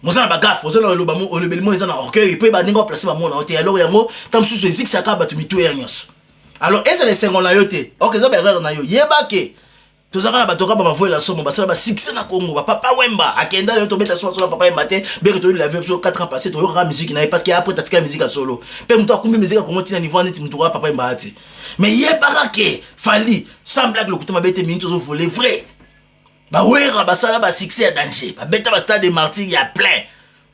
Mozana bagaf, ozana lo bamo o lebelmo ezana orgueil, peut ba ningo placer ba mona ote alors yango tam susu ezik saka ba tu mitu ernyos. Alors eza les sengo na yote. OK za ba erreur na yo. Yeba ke tozaka na batoka ba voye la somme basala ba succès na Congo ba papa Wemba akenda yo to beta so papa Wemba te be que to la vie sur 4 ans passé to yo ra musique na parce que après tatika musique à solo. Pe muto akumbi musique à Congo tina niveau net muto ra papa Wemba ati. Mais yeba ke fali sans blague le kutama bete minute zo voler vrai. Ba wera basala ba succès à danger ba beta ba stade de martyrs ya plein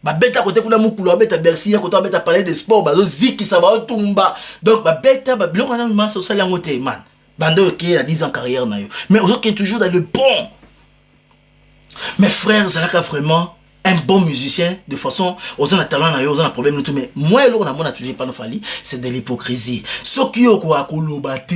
ba beta côté kuna mukulu ba beta Bercy ya côté ba beta palais de sport ba zo ziki ça va tumba donc ba beta ba biloko na ma social yango te man bando qui a 10 ans carrière na yo mais aux autres qui est toujours dans le bon. Mes frères ça là vraiment un bon musicien de façon aux en talent na yo aux en problème tout mais moi là on a mon toujours pas no fali c'est de l'hypocrisie ce qui au quoi kolobate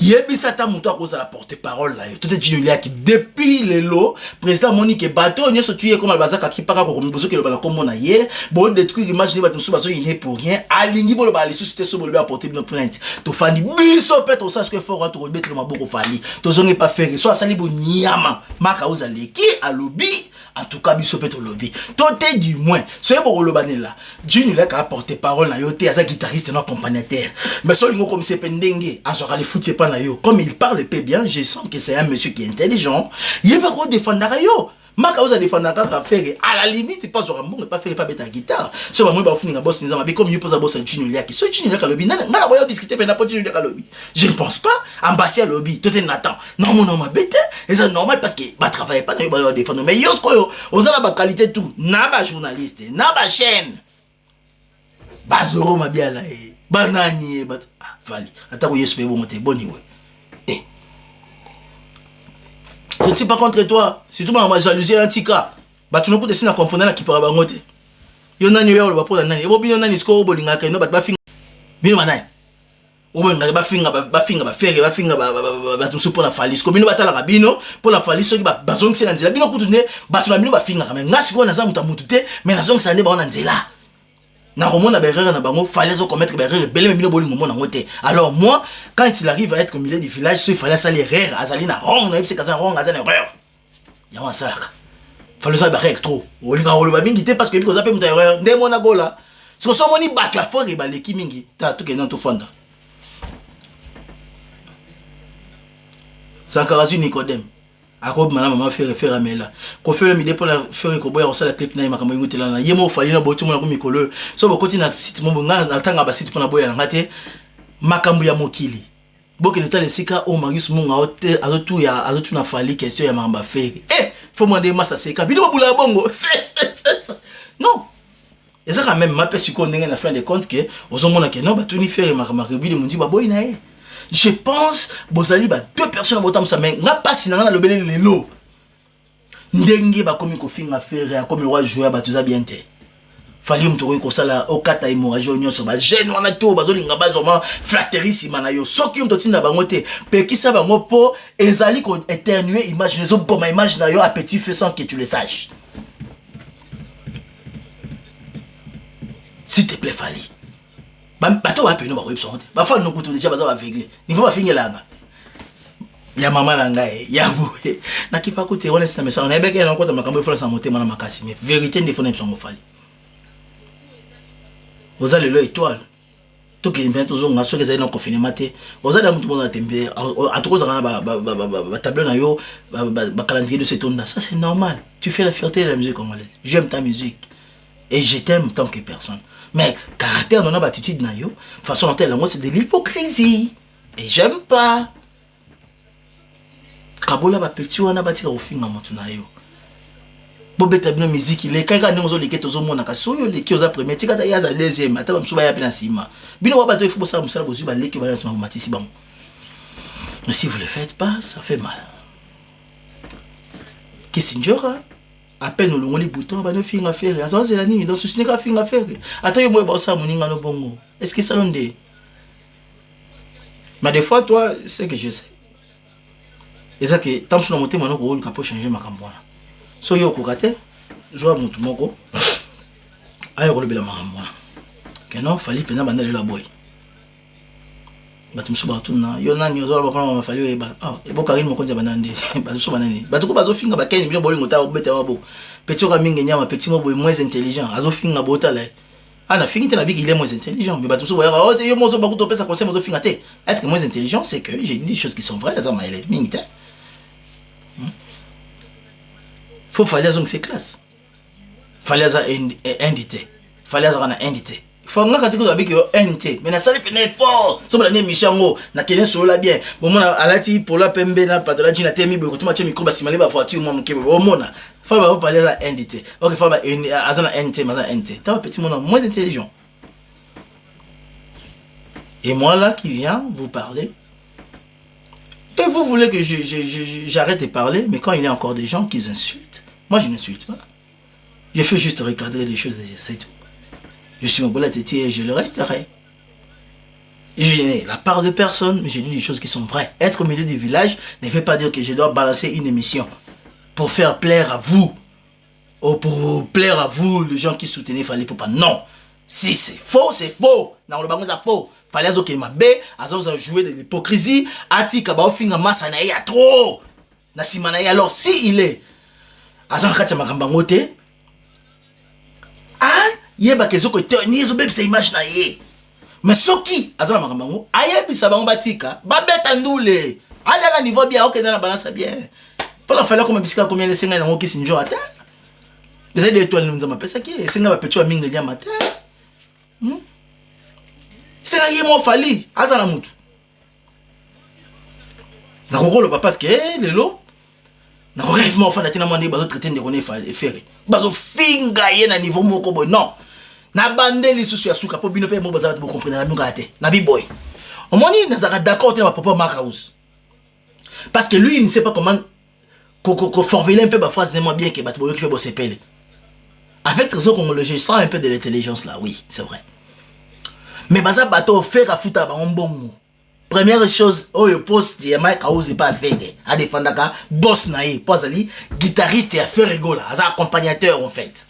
yebisa ta muto à cause de la porte-parole là tout est dit qui depuis les lots président Monique bateau nyo so tuer comme albazaka qui para ko miboso ke le bana comme na hier bon détruire imaginer ba tout baso il est pour rien alingi bolo ba les sociétés so bolo apporter une plainte to fandi biso peut ça ce que faut rentrer mettre le maboko fali to zonge pas faire soit sali bo nyama maka ozali qui a lobby en tout cas biso peut lobby toté du moins c'est bon le bané là Junior là ka porter parole na yoté asa guitariste na accompagnateur mais so lingo comme c'est pendenge azora les foot c'est pas na yo comme il parle peu bien je sens que c'est un monsieur qui est intelligent il va ko défendre yo maka oza défendre ka faire à la limite pas zora bon pas faire pas beta guitare so ba moi ba fini boss nzama mais comme il pose boss Junior là qui so Junior là lobby na la boyo discuter pe na pas Junior là lobby je ne pense pas ambassadeur lobby toté Nathan non mon ma bête et c'est normal parce que ba travailler pas na yo ba défendre mais yo ko oza na ba qualité tout na ba journaliste na ba chaîne ba zoro ma bien là banani ba vali ata ko yesu pe bon monter boni ouais je ne suis pas contre toi surtout ma jalousie antika ba tu ne peux dessiner comprendre qui para bangote yo nani yo lo ba pour nani bo bino nani sko bolinga ka no ba finga bino manai o bolinga ba finga ba fere ba finga ba tu support na falis ko bino batala ka bino pour la falis so ki ba bazong se na nzela bino kutune ba tu na bino ba finga ka mais ngasi ko na za mutu te mais na zong sa ne ba na nzela na romona berreur na bango fallait commettre berreur belé bino bolingo mona ngote alors moi quand il arrive à être au milieu du village il fallait salir erreur azali na rong na c'est kaza rong azana erreur ya wa salaka fallait ça berreur trop olinga oloba mingi te parce que biko zape muta erreur nde mona gola so so moni batu a fort ba leki mingi ta to ke nan to fonda Sankarazu Nicodème akob mana mama faire amela ko faire mi pour la faire ko boya osala clip na makambo ngutela na yemo fali na botu mona ko mikolo so bokoti na site mo nga na tanga ba site pona boya na ngate makambo ya mokili boke le tale sika o Marius Munga hotel azotu na fali question ya mamba faire faut demander massa seka bido bula bongo non et ça quand même ma pesi ko ndenge na fin de compte que ozomona ke non ba tuni faire makambo bido mundi ba boy na je pense bozali ba deux personnes botam sa mais nga pasi na le belé lelo ndenge ba komi ko finga faire comme roi jouer ba tuza bien te fali mtoko ko sala o kata hémorragie nyonso ba jeune wana to bazolinga bazoma flatterissima na yo soki mtotinda bango te pekisa bango po ezali ko éternuer image les autres ma image na yo à petit feu sans que tu le saches s'il te plaît plaît Fali. Bato va peine ba web son. Ba fa no kutu déjà baza aveugle. Niveau ba fingelanga. Ya mama na ngai ya boye. Na kipa kote on est na message. On est beke na kota makambo fola sa monter na makasi mais vérité ndefo na biso Fali. Vous allez le étoile. Tout qui vient toujours on a ceux qui sont en confinement te. Vous allez tout le monde tembe à trop ça ba tableau na yo ba calendrier de cette onda. Ça c'est normal. Tu fais la fierté de la musique congolaise. J'aime ta musique et je t'aime tant que personne. Mais caractère non attitude na yo, façon dont elle moi c'est de l'hypocrisie et j'aime pas. Kabola ba petit wana batika ofinga motu na yo. Bobeta bino musique le kaka ndonzo leke tozo mona ka soyo leke oza premier tika ta yaza deuxième ata bamsuba ya pena sima. Bino wa bato ifubo sa musala bozu ba leke ba sima matisi bango. Mais si vous le faites pas, ça fait mal. Kissinjora à peine on les boutons ba no finga faire azo c'est la nini donc souci ka finga faire ata yo boy ba sa moninga no bongo est-ce que ça l'on dit mais des fois toi c'est que je sais et ça que tant sur le moté mano ko ka changer makambo wana so yo ko kate joa mutu moko ayo ko lobela makambo wana que non fallait pena banda la boy batu musuba tuna yo nani yo zo ba fallait e ba ah e boka rin moko nja banande batu so banani batu ko bazo finga ba keni bino bolingo ta obeta mabo petit ka mingi nyama petit mo boy moins intelligent azo finga bota la ana fingi te na big il est moins intelligent mais batu so ba oh yo mozo ba ko to pesa conseil mozo finga te être moins intelligent c'est que j'ai dit des choses qui sont vraies ça ma elle mingi te faut fallait donc c'est classe fallait ça indité fallait ça na indité faut nga katika avec yo NT mais na sali pene fort so ba na mishango na kene so la bien bon mona alati pour la pembe na patola jina temi bo kutuma che micro ba simale ba voiture mo mke bo mona faut ba parler ça indité OK faut ba azana NT mais NT ta petit mon moins intelligent et moi là qui viens vous parler. Et vous voulez que j'arrête de parler, mais quand il y a encore des gens qui insultent, moi je n'insulte pas. Je fais juste recadrer les choses et c'est tout. Je suis mon bola tété et je le resterai. Je n'ai la part de personne, mais je dis des choses qui sont vraies. Être au milieu du village ne veut pas dire que je dois balancer une émission pour faire plaire à vous. Ou pour plaire à vous, les gens qui soutenaient Fally Ipupa. Non. Si c'est faux, c'est faux. Non, le bagon c'est faux. Fallait que ma bé, azo jouer de l'hypocrisie, ati ka ba ofinga masa na ya trop. Na simana ya alors si il est azo kati makamba ngote. Ah, yeba kezo ko tenir zo bebisa image na ye. Mais soki azo makamba ngo, ayebisa bango batika, ba beta ndule. Ala na niveau bien, OK na balance bien. Pour la fallait comme bisika combien de senga na ngo kisinjo ata. Mais de étoile nous ma pesa ki, senga ba pecho mingi ya matin. C'est là qu'il m'a fallu. Asa la mutu. Na koko le papa parce que le lo. Na koko il m'a fallu tina mandi bazo traiter de koné faire. Bazo finga ye na niveau moko boy. Non. Na bande li susu ya suka po bino pe mo baza ba comprendre na nuka te. Na bi boy. Au moins ni nazaka d'accord tina papa Makaus. Parce que lui il ne sait pas comment formuler un peu ma phrase néanmoins bien que bat boy qui fait bosser pele. Avec raison qu'on le sent un peu de l'intelligence là, oui, c'est vrai. Mais baza bato faire à foutre ba mbongo. Première chose, oyo poste ya Mike House pas faire à défendre ka boss naï, pas ali guitariste et à faire rigoler, à accompagnateur en fait.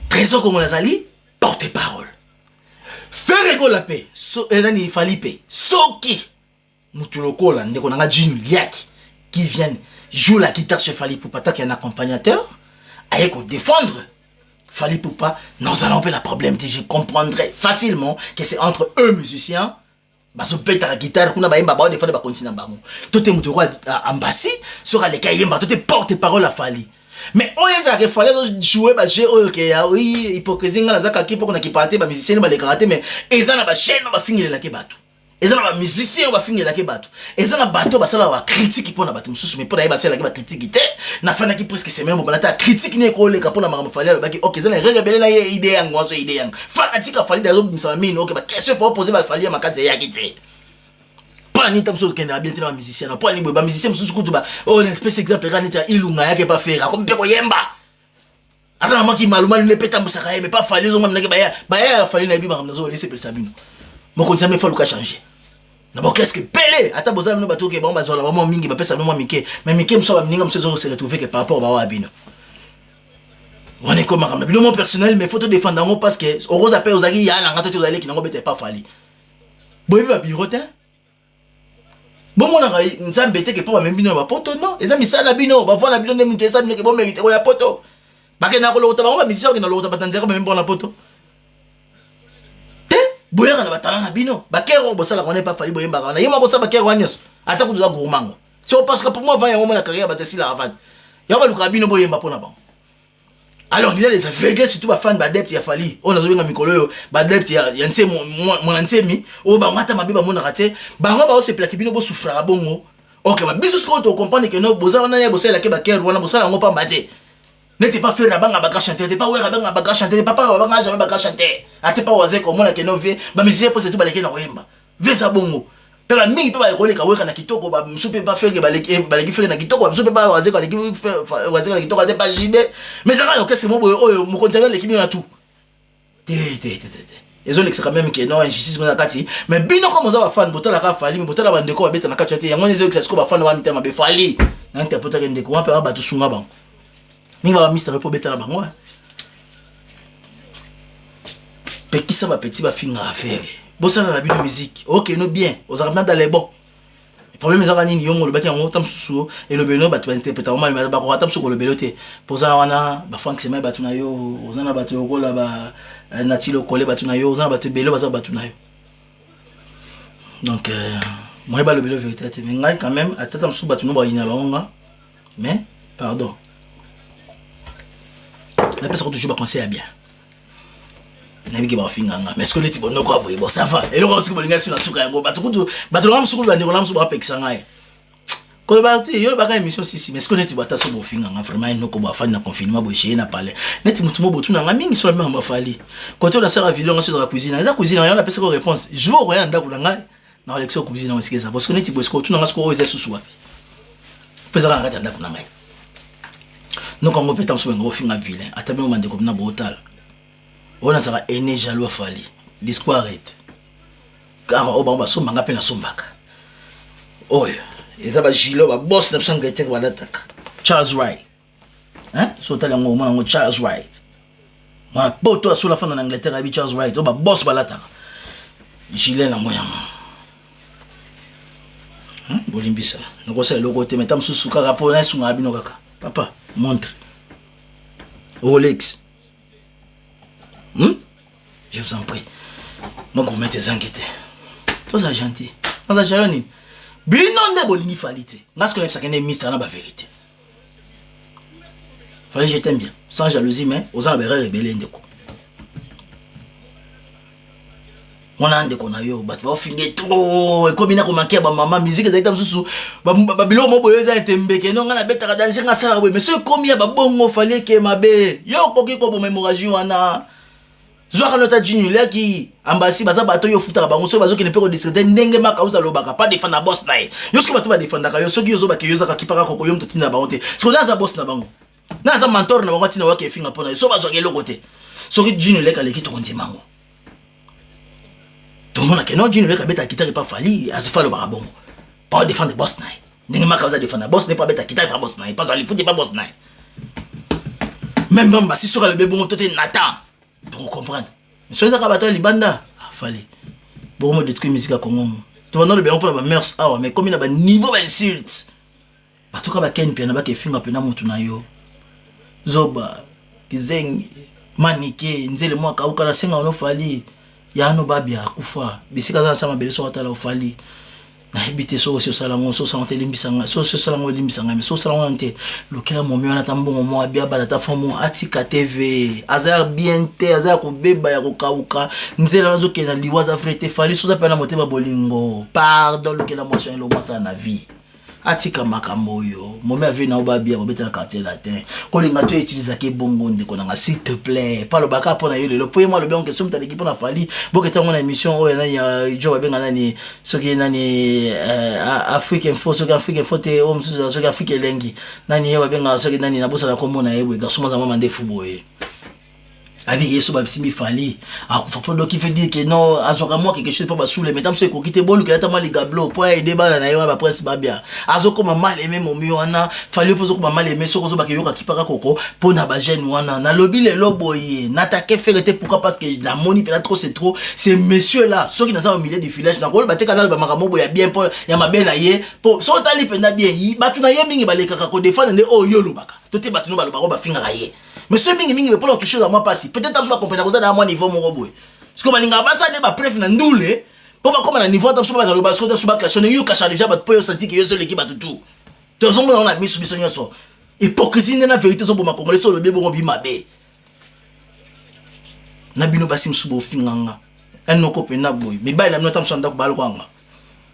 Trésor comme les ali porte-parole. Faire rigoler la paix, so enani Fally paix. Soki mutuloko la ndeko nanga Jim Liaki qui viennent jouer la guitare chez Fally Ipupa qui est un accompagnateur, aille ko défendre Fally Ipupa, nous allons pas le problème. Je comprendrais facilement que c'est entre eux musiciens. Baso pète la guitare, qu'on a baïmba ba défendre ba continuer ba. Tout est mutuwa ambassi sera les kayemba, tout est porte-parole à Fally. Mais on est à que Fally jouer ba jeu OK oui, hypocrisie nga nazaka ki poko na kipate ba musicien ba les karaté mais ezana ba chaîne ba finir la ke batu. Ezana ba musicien ba finir la ke batu. Ezana bato ba sala ba critique pour na batu mususu mais pour na ba sala ke ba critique té. Na fana ki presque c'est même ba na critique ni ko le ka pour na makambo Fally ba ki OK ezana rebelle na ye idée yang ngoso idée yang. Fanatique Fally dazo bimisa mine OK ba question pour poser ba Fally makaze ya kité. Pas ni tamso ke na bien té na musicien na pas ni ba musicien mususu kutu ba oh l'espèce exemple rani ta ilunga yake ba faire comme pe ko yemba. Azana maki maluma ne peta musaka mais pas Fally zo mna ke ba ya Fally na bi ba mnazo laisser pe sabino. Mon continue mais faut le changer. D'abord qu'est-ce que Pelé ata bozala no bato ke ba bazola ba mingi ba pesa no mike mais mike mso ba mninga mso zo se retrouver que par rapport ba wa bino On est comme un bilan personnel, mais il faut te défendre parce que au rose appel aux aguilles, il y a un gâteau qui n'a pas fallu. Bon, il va biroter. Bon, on a une salle bête qui pas même bino va poto non. Les amis ça la bino, va voir la bino de monter ça que bon mérite la poto. Parce que na ko lota ba mais sûr que na lota batanzera même pour la poto. Te, boyera na batala na bino. Ba kero bo sala connaît pas fallu boyemba na. Yema ko sa ba kero wanyos. Ata ko doza gourmango. C'est parce que pour moi va y avoir la carrière batesi la avant. Ya ba luka bino boyemba pona ba. Alors il y a les aveugles surtout ba fan ba adepte ya fali. On a zobenga mikolo yo ba adepte ya nse mon nsemi o ba mata mabiba mona raté. Ba ngo ba o se plaquer bino bo souffra bongo. OK ba biso ko to comprendre que no boza wana ya bosala ke ba kero wana bosala ngo pa mbate. N'était pas fait rabanga baga chanter, n'était pas ouais rabanga baga chanter, papa rabanga jamais baga chanter. Ate pas oser comme on a que no vie, ba musicien pour c'est tout baleke na wemba. Vesa bongo. Pela mingi pe ba ekole ka weka na kitoko ba msupe pas faire baleki faire na kitoko ba msupe pas oser ka leki oser na kitoko ate pas jibe. Mais ça va qu'est-ce que moi oh mo konzela l'équipe na tout. Ils ont l'extra quand même que non injustice mo na kati, mais bino comme ça ba fan botala ka fali, botala ba ndeko ba beta na kati ate yango les exercices ko ba fan ba mitema be fali. Na interprète que ndeko wa pe ba tout sunga ba. Mais va mister pour bêter la banque. Petit ça va petit va finir à faire. Bon ça dans la vie de musique. OK, nous bien. Aux armes dans les bons. Le problème c'est que nous le baki en tam sous et le beno ba tu interpréter mal mais ba ko tam sous le beloté. Pour ça wana ba frank c'est mai ba tuna yo, ozana ba to ko la ba natilo collé ba tuna yo, ozana ba te belo ba tuna yo. Donc moi ba le belo vérité mais ngai quand même à tam sous ba tuna ba ina ba mais pardon. La personne toujours conseiller bien. Nabi ki ba finganga. Mais ce que les tibons no quoi bon ça va. Et le rose que bolinga sur la souka yango batukudu batulam souku ba ndiko lam souba pekisa ngai. Ko ba yo ba ka émission sisi mais ce que les tibons ta soubo finganga vraiment no ko ba fa na confinement bo chez na parler. Neti mutu mo botu na mingi sur le même ba fali. Quand on a sert à vidéo sur la cuisine, la cuisine on a personne réponse. Je veux rien ndako ngai. Na élection cuisine on sikeza parce que neti bo ko tu na ngasko oza susu wapi. Pesa nga ngata ndako ngai. Donc on peut penser un film à vilain à tabou mandé comme na brutal on a ça ene jaloux fali discours arrête car on va somba ngapé na sombaka oh et ça va gilo ba boss na Angleterre ba l'attaque Charles Wright hein so tala ngo mona Charles Wright ma poto sur la fin en Angleterre avec Charles Wright on va boss ba l'attaque gilet na moya hein bolimbisa ngo ça le côté metam sous suka rapport na sunga bino kaka papa montre Rolex. Je vous en prie. Moi, vous mettez inquiétés. Tout ça gentil. Tout ça gentil. Binon de bolini falite. Parce que ça n'est mystère dans la vérité. Fallait je t'aime bien. Sans jalousie, mais aux enverrés rebelles ndeko. On a ndeko na yo, bat va finir trop. Et comme il a remarqué ba maman musique ezalita mususu. Ba bilo mo boyeza etembeke non na beta danser na sala mais ce comme il y a ba bongo fallait que mabe. Yo koki ko bo mémoragie wana. Zoaka nota jinule ki ambasi baza bato yo futa bango so bazo ki ne pe ko discuter ndenge maka uza lobaka pas défendre boss na ye. Yo sko bato ba défendre ka yo soki yo zo ba ki yo za ka kipaka ko yo mtotina ba honte. Sko na za boss na bango. Na za mentor na bango tina wa ke finga pona so bazo ke lokote. Soki jinule ka leki to kondimango. Tout le monde a que non, Dieu ne veut pas quitter pas fali, à se faire le barabon. Pas défendre boss naï. N'est pas cause défendre boss n'est pas bête à quitter pas boss naï, pas aller foutre pas boss naï. Même si sur le bébé mon toté Nathan. Donc comprendre. Mais sur les rabatteurs les banda, fallait. Bon moi détruire musique à Congo. Tu vas dans le bien pour la mœurs ah mais comme il a un niveau d'insulte. Ba tout cas ba ken piano ba ke finga pena mutu na yo. Zoba, kizeng, manike, nzele moi ka ukala senga ono fali. Ya no babia akufa bisika za sama beleso watala ofali na hebite so salango so santé limbisanga so salango limbisanga mais so salango nte lokela momi wana tambongo mo abia bala ta fomo atika TV azar bien te azar ko beba ya ko kauka nzela nazo kena liwaza frete fali so za pena motema bolingo pardon lokela mo chien lo masa na vie atika makambo yo momi ave na obabia bobeta na quartier latin ko linga to utiliser ke bongo ndeko na s'il te plaît pas le baka pona yo le poye moi le bien que somme ta l'équipe na fali boketa mon émission o na ya jo babenga nani soki nani Afrique Info soki Afrique Info te o msuza soki Afrique lengi nani ya babenga soki nani na bosa na komona yebwe gasuma za mama ndefu boye Avi yeso ba simbi fali. Ah faut pas qui fait dire que non, azora moi quelque chose pas ba sous les mesdames c'est ko kité bolu que ta mal gablo pour aider bala na yo ba presse ba bien. Azoko ma mal aimé mon mieux wana, fali pozo ko mal aimé soko zo ba ke yo ka kipaka koko pour na ba jeune wana. Na lobby les loboye, n'attaquer faire pourquoi parce que la money peut trop c'est trop. Ces messieurs là, ceux qui dans au milieu du village na ko ba te kanal ba makambo ya bien pour ya mabena ye. Pour so tali penda bien yi, ba tu na ye mingi ba le kaka ko défendre ne o yo lobaka. Tote ba tu no ba lo ba finga ye. Monsieur mingi pour toucher dans moi passer. Peut-être que tu vas comprendre à mon niveau mon robot. Parce que malinga basa ne ba preuve na ndule. Pour pas comme na niveau tam suba na lo baso tam suba clashon yo kasha déjà ba po yo senti que yo seul l'équipe batutu. Tous on a mis sous mission so. Hypocrisie na vérité so pour ma congolais so le bébé bon bi mabe. Na bino basim subo finganga. En no ko pena boy. Mais ba la no tam so ndako balo kwanga.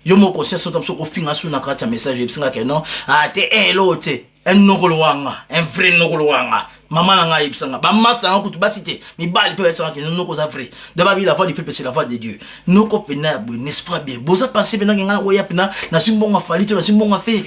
Yo mo conscience tam so ko finga su na kata message e singa ke non. Ah te elote. Un nokoloanga, un vrai nokoloanga. Maman n'a pas eu ça. Ba master n'a pas cité. Mais ba il peut être que nous cause vrai. D'abord la voix du peuple c'est la voix de Dieu. Nous copena n'est-ce pas bien. Boza penser maintenant ngana oya pena na simbonga fali to na simbonga faire.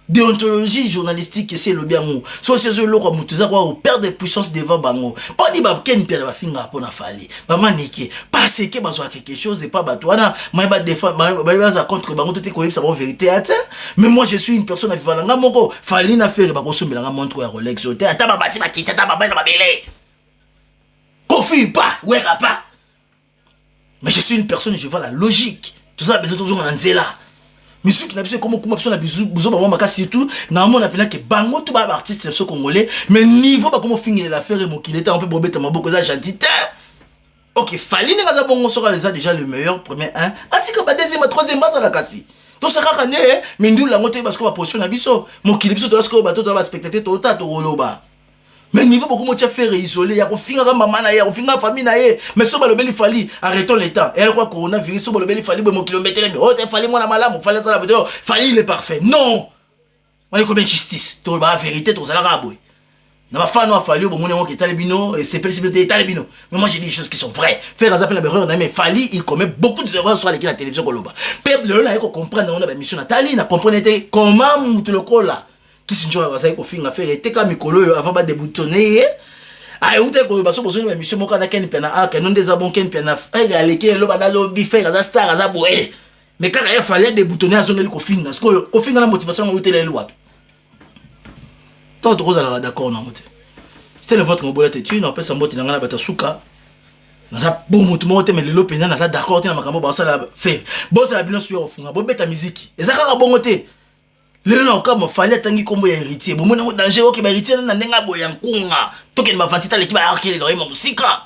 Déontologie journalistique c'est le bien mot. So c'est le ko mutuza ko perdre de puissance devant bango. Pas di ba ken perdre ba finga pour na fali. Ba manike parce que bazo quelque chose et pas batouana. Moi ba défendre ba contre bango tout est ko ça vérité ata. Mais moi je suis une personne vivant nga moko fali na faire ba ko sombela nga montre ya Rolex hotel ata ba bati ba kita ata ba ba na ba belé. Confie pas, ouais pas. Mais je suis une personne je vois la logique. Tout ça besoin toujours en nzela. Monsieur qui n'a pas comment option na besoin ba mama kasi tout na mon appela que bango tout ba artiste so congolais mais niveau ba comment finir l'affaire et mon qu'il était un peu bobeta maboko za gentil. OK, fali ne gaza bongo so ka déjà le meilleur premier 1 atika ba deuxième troisième base la kasi. To sera kané mais ndou la ngote parce que ba position na biso mon qu'il biso to parce que ba to ba spectateur to ta to roloba. Mais niveau beaucoup de faire isolé, il y a qu'on finira maman na on finira famille na mais so ba le beli fali arrêtons les temps. Elle croit coronavirus so ba le beli fali mon kilomètre mais oh t'es fali moi na malamu fallait ça la vidéo fali il est parfait. Non. On est comme justice. To ba vérité to ça la boy. Na ba fano fali bon mon qui talibino et c'est possibilité talibino. Mais moi j'ai dit des choses qui sont vraies. Faire az appel la erreur mais fali il commet beaucoup d'erreurs sur la télévision koloba. Peuple là il comprendre on a mission Nathalie na comprendre comment mutu le kola. Qui s'injure à ça qu'on fait une affaire et t'es comme Mikolo avant de déboutonner ah où t'es qu'on va se poser une mission mon canard ken pena ah que non des abons ken pena eh aller qui le bada lobby faire à star à zaboué mais quand il fallait déboutonner à zone le confine parce que confine la motivation où t'es les lois toi tu rose alors d'accord non c'est le votre mobile tu non peut s'embouter dans la batasuka na ça bon mouvement mais le lopena na ça d'accord t'es na makambo ba ça la fait bon ça la bien sur au fond bon beta musique et ça ka bon côté le non comme fallait tangi kombo ya héritier bon mon danger OK ba héritier na nenga boya nkunga to ke ma fatita le ki ba akele lo ima musika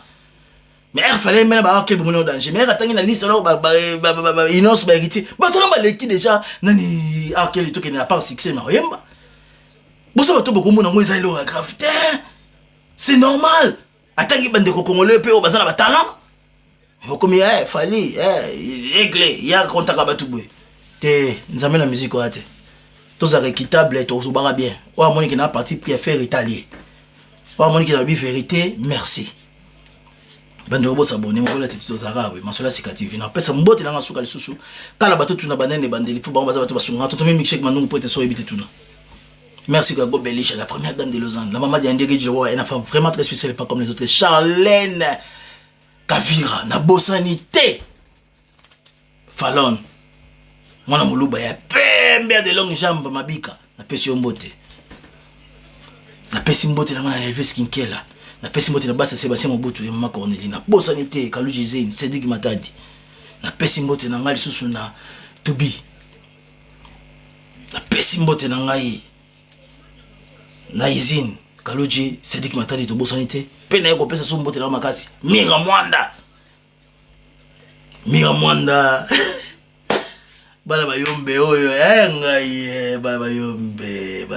mais il fallait même ba akele bon danger mais tangi na liste lo ba inonce ba héritier ba to na ba leki déjà nani akele to ke na pas succès na yemba bo ça ba to beaucoup mon ngo isa lo grave c'est normal atangi bande ko congolais pe o bazala ba talent comme il fallait régler ya contact ba tout boy te nzambe la musique o ate tous équitable tous au bar bien ou à mon qui n'a parti pour faire italien ou à mon qui n'a pas vérité merci bande robo s'abonner mon la tête aux arabes mais cela c'est catif na pesa mbote na ngasuka lisusu kala bato tuna banene bandeli pour ba bato basunga to même mixek manungu pote so ebite tuna merci Gago Beliche la première dame de Lausanne la maman d'André Joa elle a fait vraiment très spécial pas comme les autres Charlène Kavira na bossanité Fallon mwana muluba ya pembe de longue jambe mabika na pesi mbote na pesi mbote na mwana Elvis Kinkela na pesi mbote na basa Sébastien Mobutu ya mama Cornelie na bosanité Kaluji Zine Cédric Matadi na pesi mbote na ngali susu na Tubi na pesi mbote na ngai na Izine Kaluji Cédric Matadi to bosanité pe na yeko pesa susu mbote na makasi Mira Mwanda bala bayombe oyo ngai bala bayombe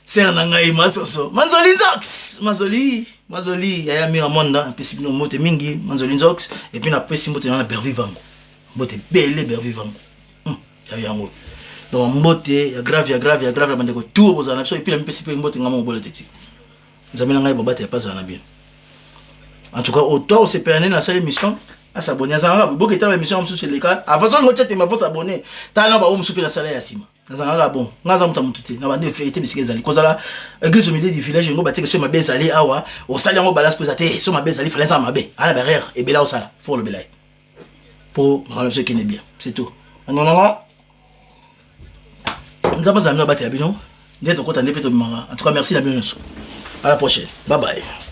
serna ngai masoso Manzoli ya Mira Mwanda pesi bino mote mingi Manzoli Nzox et puis na pesi mote na Bervivango mote belle Bervivango ya yango donc mote ya grave bande ko tout bozana so et puis na pesi pe mote ngamo bola teti nzamela ngai babate ya pasa na bien en tout cas autant se perné na salle émission à s'abonner à ça beaucoup état l'émission sur les cas avant ça on chat ma faut s'abonner ta là ba on souper la salle ya sima nazanga bon ngaza muta mututi na bande vérité bisike zali kozala église au milieu du village ngo bateke so mabe zali awa o sali ngo balance posate so mabe zali fallait ça mabe ala barrière et bela o sala faut le belay pour rendre ce qui n'est bien c'est tout non nzamba zamna bate abino ndeto kota ndepe to mara en tout cas merci la bienvenue à la prochaine bye bye